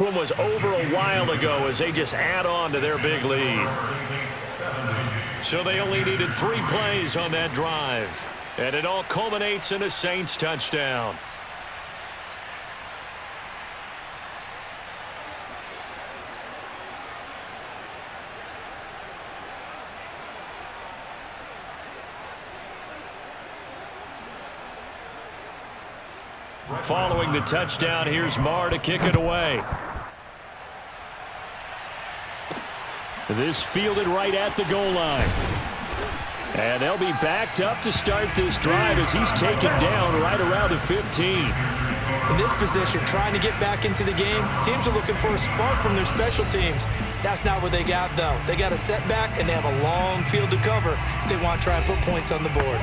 One was over a while ago as they just add on to their big lead. So they only needed 3 plays on that drive. And it all culminates in a Saints touchdown. Following the touchdown, here's Marr to kick it away. This fielded right at the goal line. And they'll be backed up to start this drive as he's taken down right around the 15. In this position, trying to get back into the game, teams are looking for a spark from their special teams. That's not what they got, though. They got a setback, and they have a long field to cover if they want to try and put points on the board.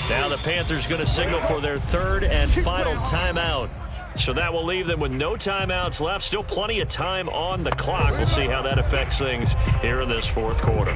Now the Panthers going to signal for their 3rd and final timeout. So that will leave them with no timeouts left. Still plenty of time on the clock. We'll see how that affects things here in this 4th quarter.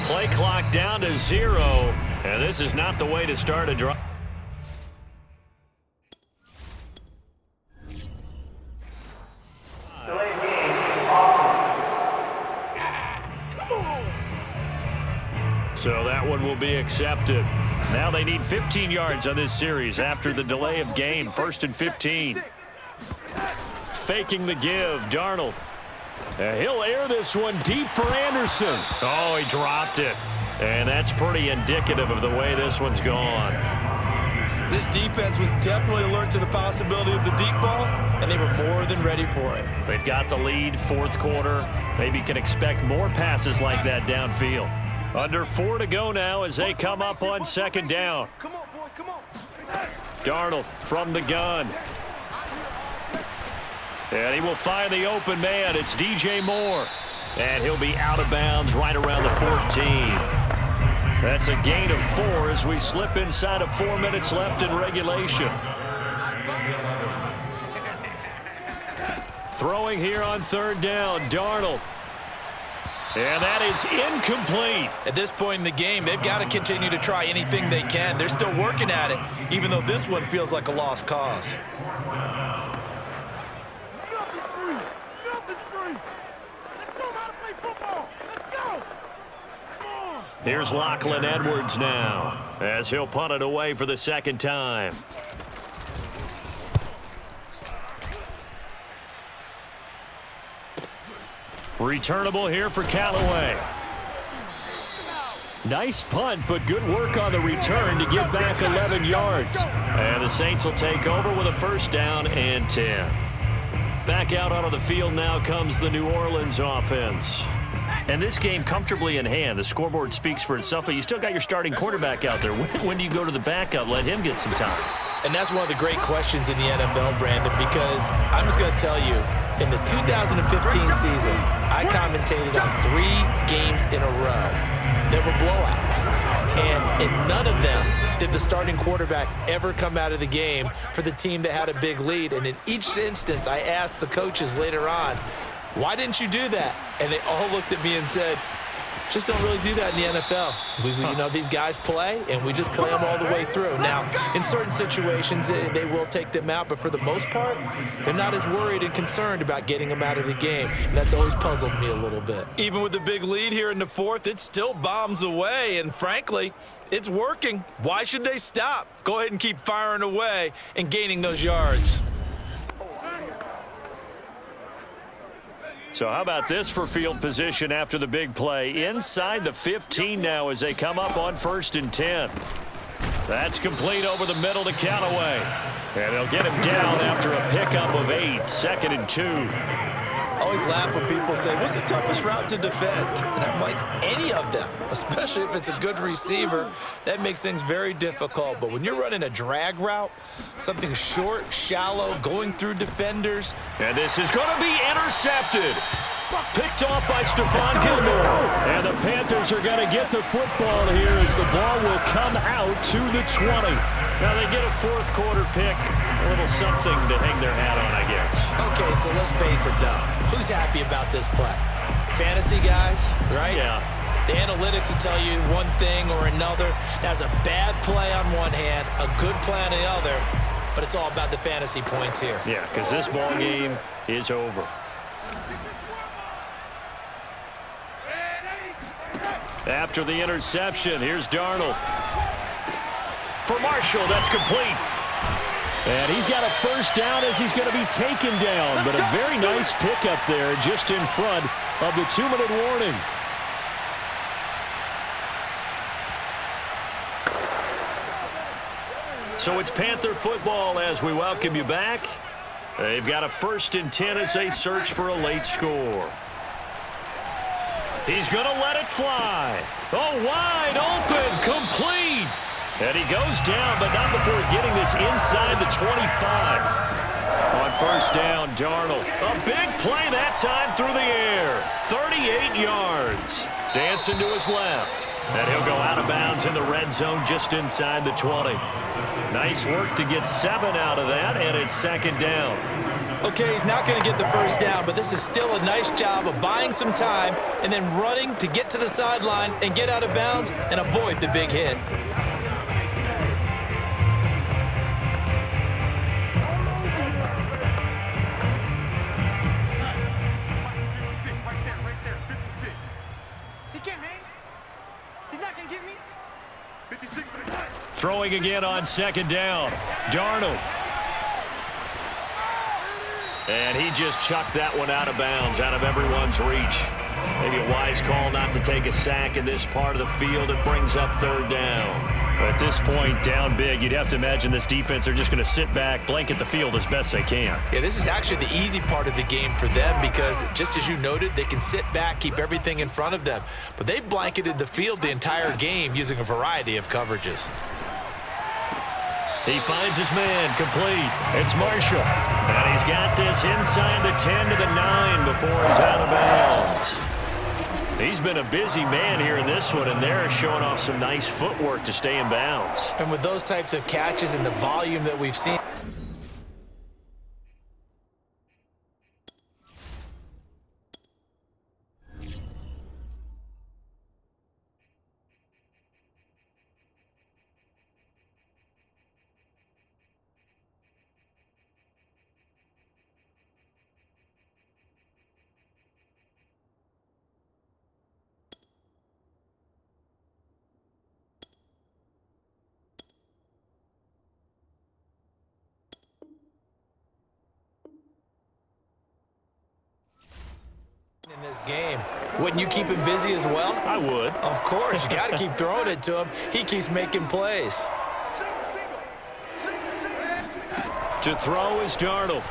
Play clock down to 0, and this is not the way to start a drive. So that one will be accepted. Now they need 15 yards on this series after the delay of game. 1st and 15. Faking the give, Darnold. He'll air this one deep for Anderson. Oh, he dropped it. And that's pretty indicative of the way this one's gone. This defense was definitely alert to the possibility of the deep ball, and they were more than ready for it. They've got the lead, 4th quarter. Maybe can expect more passes like that downfield. Under 4 to go now as they come up on 2nd down. Come on, boys, come on. Darnold from the gun. And he will find the open man. It's DJ Moore. And he'll be out of bounds right around the 14. That's a gain of 4 as we slip inside of 4 minutes left in regulation. Throwing here on 3rd down, Darnold. And that is incomplete. At this point in the game, they've got to continue to try anything they can. They're still working at it, even though this one feels like a lost cause. Here's Lachlan Edwards now as he'll punt it away for the 2nd time. Returnable here for Callaway. Nice punt, but good work on the return to get back 11 yards. And the Saints will take over with a 1st down and 10. Back out onto the field now comes the New Orleans offense. And this game comfortably in hand. The scoreboard speaks for itself, but you still got your starting quarterback out there. When do you go to the backup? Let him get some time. And that's one of the great questions in the NFL, Brandon, because I'm just going to tell you, in the 2015 season, I commentated on 3 games in a row. There were blowouts. And in none of them did the starting quarterback ever come out of the game for the team that had a big lead. And in each instance, I asked the coaches later on, why didn't you do that? And they all looked at me and said, just don't really do that in the NFL. You know, these guys play, and we just play them all the way through. Now, in certain situations, they will take them out, but for the most part, they're not as worried and concerned about getting them out of the game. And that's always puzzled me a little bit. Even with the big lead here in the 4th, it still bombs away, and frankly, it's working. Why should they stop? Go ahead and keep firing away and gaining those yards. So how about this for field position after the big play? Inside the 15 now as they come up on 1st and 10. That's complete over the middle to Callaway. And they'll get him down after a pickup of 8, 2nd and 2. always laugh when people say, what's the toughest route to defend? And I'm like, any of them, especially if it's a good receiver. That makes things very difficult. But when you're running a drag route, something short, shallow, going through defenders. And this is going to be intercepted. Picked off by Stephon Gilmore. And the Panthers are going to get the football here as the ball will come out to the 20. Now they get a fourth quarter pick. A little something to hang their hat on, I guess. Okay, so let's face it, though. Who's happy about this play? Fantasy guys, right? Yeah. The analytics will tell you one thing or another. That's a bad play on one hand, a good play on the other, but it's all about the fantasy points here. Yeah, because this ball game is over. After the interception, here's Darnold. For Marshall, that's complete. And he's got a first down as he's going to be taken down. But a very nice pickup there just in front of the 2-minute warning. So it's Panther football as we welcome you back. They've got a 1st and 10 as they search for a late score. He's going to let it fly. Oh, wide open, complete. And he goes down, but not before getting this inside the 25. On first down, Darnold. A big play that time through the air. 38 yards. Dancing to his left. And he'll go out of bounds in the red zone just inside the 20. Nice work to get 7 out of that, and it's 2nd down. Okay, he's not going to get the first down, but this is still a nice job of buying some time and then running to get to the sideline and get out of bounds and avoid the big hit. Throwing again on 2nd down. Darnold. And he just chucked that one out of bounds, out of everyone's reach. Maybe a wise call not to take a sack in this part of the field. It brings up 3rd down. At this point, down big, you'd have to imagine this defense are just going to sit back, blanket the field as best they can. Yeah, this is actually the easy part of the game for them because, just as you noted, they can sit back, keep everything in front of them. But they've blanketed the field the entire game using a variety of coverages. He finds his man, complete. It's Marshall. And he's got this inside the 10 to the 9 before he's out of bounds. He's been a busy man here in this one, and they're showing off some nice footwork to stay in bounds. And with those types of catches and the volume that we've seen, in this game. Wouldn't you keep him busy as well? I would. Of course. You got to keep throwing it to him. He keeps making plays. To throw is Darnold.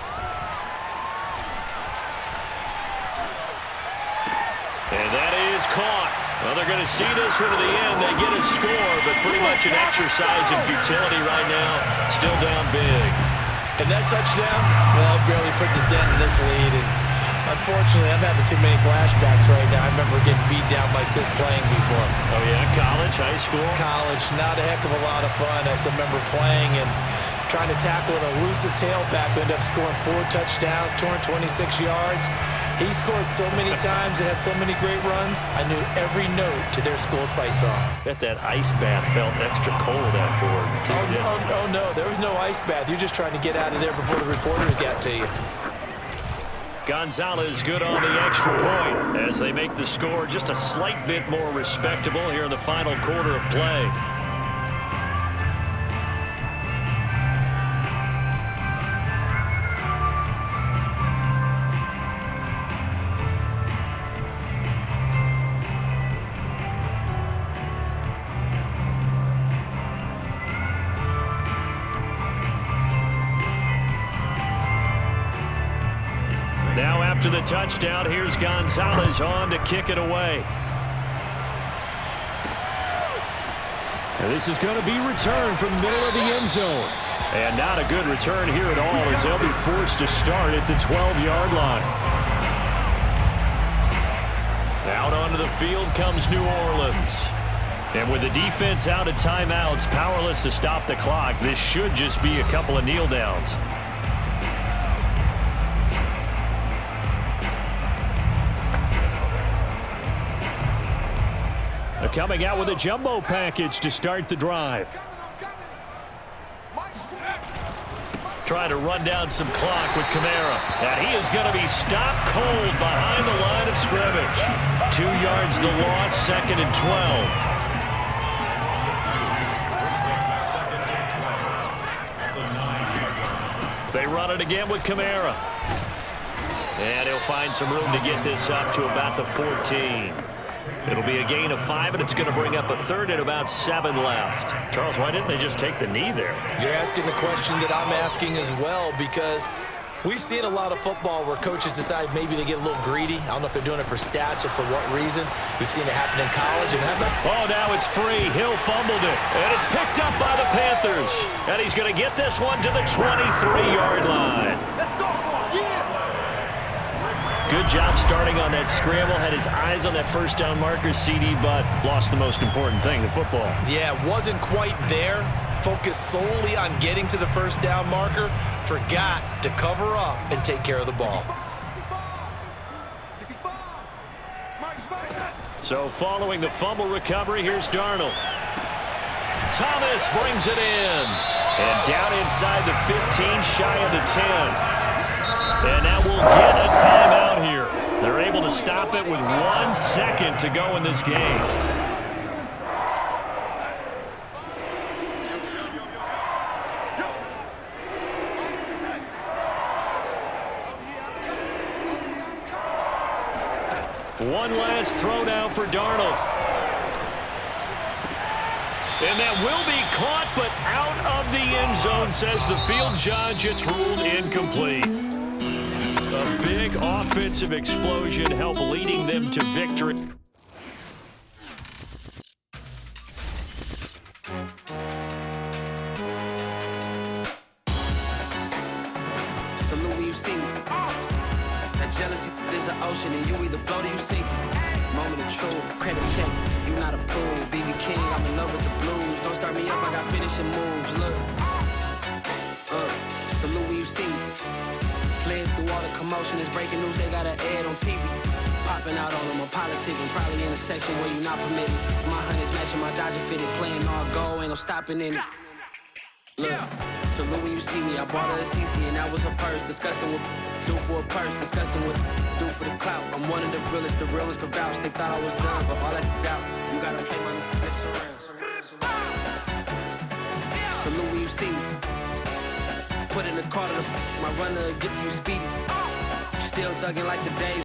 And that is caught. Well, they're going to see this one to the end. They get a score, but pretty much an exercise in futility right now. Still down big. And that touchdown, well, it barely puts a dent in this lead. And unfortunately, I'm having too many flashbacks right now. I remember getting beat down like this playing before. Oh, yeah? College, high school? College, not a heck of a lot of fun. I still remember playing and trying to tackle an elusive tailback who ended up scoring 4 touchdowns, 226 yards. He scored so many times and had so many great runs, I knew every note to their school's fight song. Bet that ice bath felt extra cold afterwards, too. Oh, no, there was no ice bath. You're just trying to get out of there before the reporters got to you. Gonzalez good on the extra point as they make the score just a slight bit more respectable here in the final quarter of play. Now after the touchdown, here's Gonzalez on to kick it away. And this is going to be returned from the middle of the end zone. And not a good return here at all as they'll be forced to start at the 12-yard line. Out onto the field comes New Orleans. And with the defense out of timeouts, powerless to stop the clock, this should just be a couple of kneel downs. Coming out with a jumbo package to start the drive. Trying to run down some clock with Kamara. And he is going to be stopped cold behind the line of scrimmage. 2 yards the loss, 2nd and 12. They run it again with Kamara. And he'll find some room to get this up to about the 14. It'll be a gain of 5, and it's going to bring up a 3rd and about 7 left. Charles, why didn't they just take the knee there? You're asking the question that I'm asking as well, because we've seen a lot of football where coaches decide maybe they get a little greedy. I don't know if they're doing it for stats or for what reason. We've seen it happen in college. Oh, now it's free. Hill fumbled it, and it's picked up by the Panthers. And he's going to get this one to the 23-yard line. Good job starting on that scramble. Had his eyes on that first down marker, CD, but lost the most important thing, the football. Yeah, wasn't quite there. Focused solely on getting to the first down marker. Forgot to cover up and take care of the ball. So following the fumble recovery, here's Darnold. Thomas brings it in. And down inside the 15, shy of the 10. And now we'll get a timeout here. They're able to stop it with 1 second to go in this game. One last throw now for Darnold. And that will be caught, but out of the end zone, says the field judge. It's ruled incomplete. A big offensive explosion helped leading them to victory. Salute when you see me. That jealousy is an ocean, and you either float or you sink it. Moment of truth, credit check. You not approved. BB King, I'm in love with the blues. Don't start me up, I got finishing moves. Look. Salute when you see me. Slid through all the commotion, it's breaking news, they got an ad on TV. Popping out on them on politicking, probably in a section where you not permitted. My honey's matching my Dodger fitted, playing all goal, ain't no stopping in it. Look, salute when you see me, I bought her a CC and that was her purse. Disgusting with do for a purse, disgusting with do for the clout. I'm one of the realest could vouch. They thought I was done, but all that out, you gotta play my next around. Salute when you see me. Put in the car to my runner, gets you speedy. Still thugging like the days.